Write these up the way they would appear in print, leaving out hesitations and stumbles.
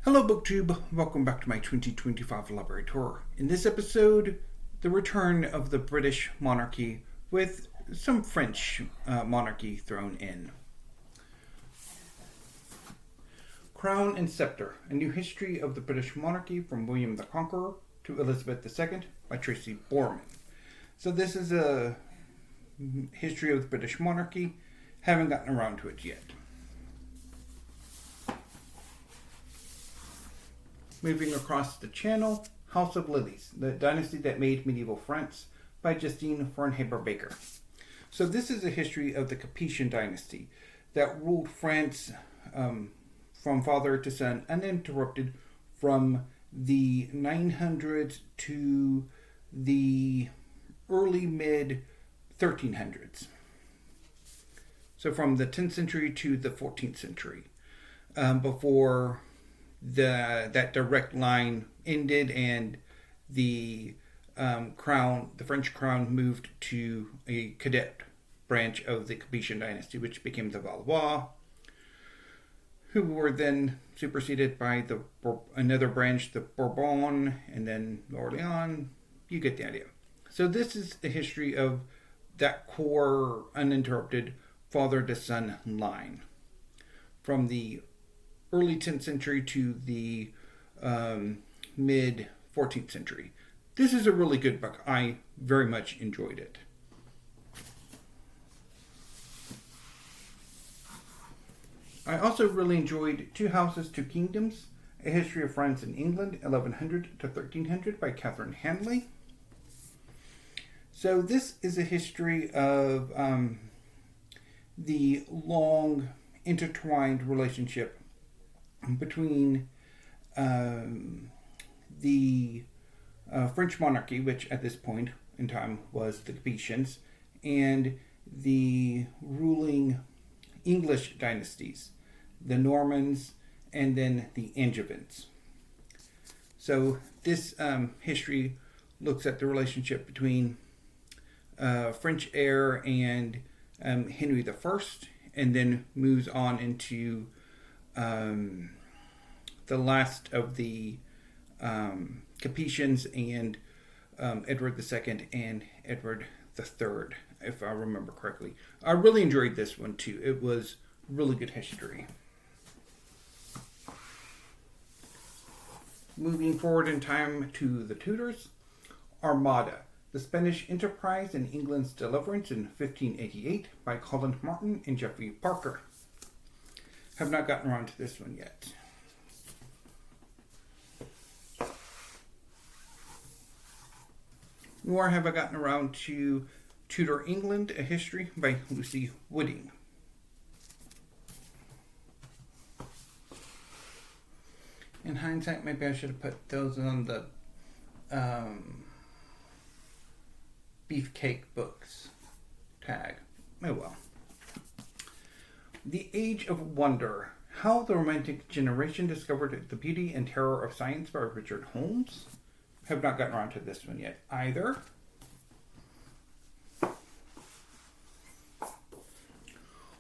Hello BookTube, welcome back to my 2025 library tour. In this episode, the return of the British monarchy with some French monarchy thrown in. Crown and Scepter, A New History of the British Monarchy from William the Conqueror to Elizabeth II by Tracy Borman. So this is a history of the British monarchy. Haven't gotten around to it yet. Moving across the channel, House of Lilies, the dynasty that made medieval France by Justine Fernhaber-Baker. So this is a history of the Capetian dynasty that ruled France from father to son uninterrupted from the 900s to the early mid 1300s. So from the 10th century to the 14th century, before that direct line ended and the French crown moved to a cadet branch of the Capetian dynasty, which became the Valois, who were then superseded by another branch, the Bourbon, and then Orleans. You get the idea. So this is a history of that core uninterrupted father to son line from the early 10th century to the mid 14th century. This is a really good book. I very much enjoyed it. I also really enjoyed Two Houses, Two Kingdoms, A History of France and England, 1100 to 1300 by Catherine Hanley. So this is a history of the long intertwined relationship between the French monarchy, which at this point in time was the Capetians, and the ruling English dynasties, the Normans, and then the Angevins. So this history looks at the relationship between French heir and Henry I, and then moves on into the last of the Capetians and Edward II and Edward III, if I remember correctly. I really enjoyed this one too. It was really good history. Moving forward in time to the Tudors, Armada, The Spanish Enterprise and England's Deliverance in 1588 by Colin Martin and Geoffrey Parker. Have not gotten around to this one yet. Nor have I gotten around to Tudor England, A History by Lucy Wooding. In hindsight, maybe I should have put those on the Beefcake Books tag. Oh well. The Age of Wonder, How the Romantic Generation Discovered the Beauty and Terror of Science by Richard Holmes. Have not gotten around to this one yet either.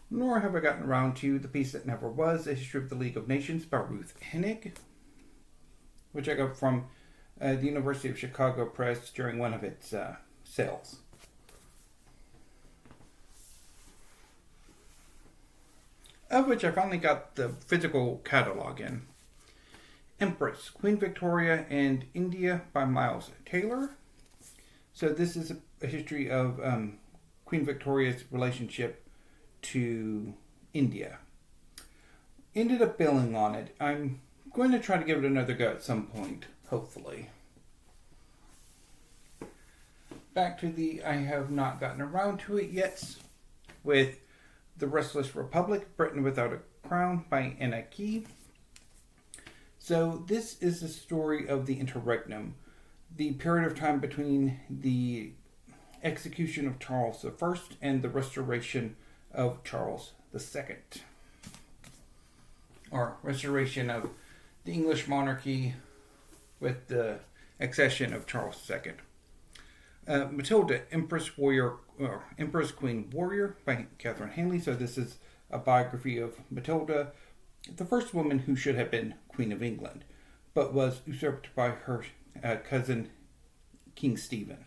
Nor have I gotten around to The Peace That Never Was, A History of the League of Nations by Ruth Hennig, which I got from the University of Chicago Press during one of its sales. Of which I finally got the physical catalog in. Empress, Queen Victoria and India by Miles Taylor. So this is a history of Queen Victoria's relationship to India. Ended up bailing on it. I'm going to try to give it another go at some point, hopefully. Back to the I have not gotten around to it yet with The Restless Republic, Britain Without a Crown by Anna Key. So this is the story of the interregnum, the period of time between the execution of Charles I and the restoration of Charles II. Or restoration of the English monarchy with the accession of Charles II. Matilda, Empress Queen Warrior by Catherine Hanley. So this is a biography of Matilda the first woman who should have been Queen of England, but was usurped by her cousin, King Stephen.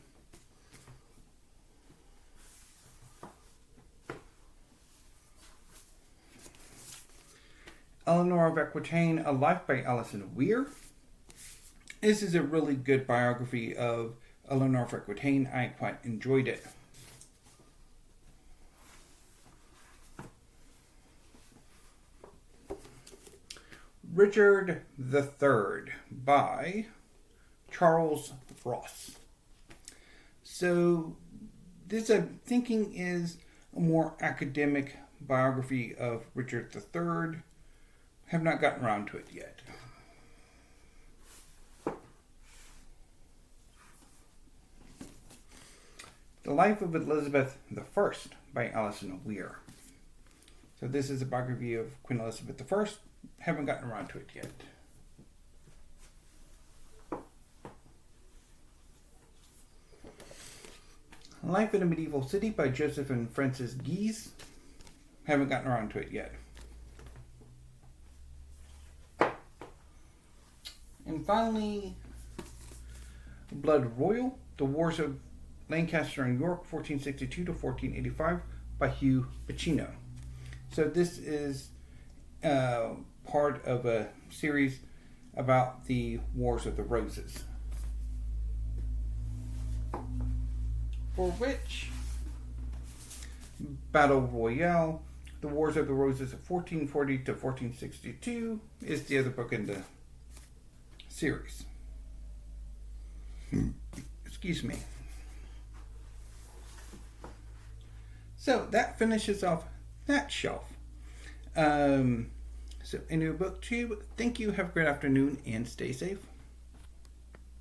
Eleanor of Aquitaine, A Life by Alison Weir. This is a really good biography of Eleanor of Aquitaine. I quite enjoyed it. Richard III by Charles Ross. So this, I'm thinking, is a more academic biography of Richard III. Have not gotten around to it yet. The Life of Elizabeth I by Alison Weir. So this is a biography of Queen Elizabeth I. Haven't gotten around to it yet. Life in a Medieval City by Joseph and Frances Guise. Haven't gotten around to it yet. And finally, Blood Royal, The Wars of Lancaster and York, 1462 to 1485, by Hugh Bacino. So this is part of a series about the Wars of the Roses, for which Battle Royale, The Wars of the Roses of 1440 to 1462, is the other book in the series. Excuse me. So that finishes off that shelf. So into book 2, thank you, have a great afternoon, and stay safe.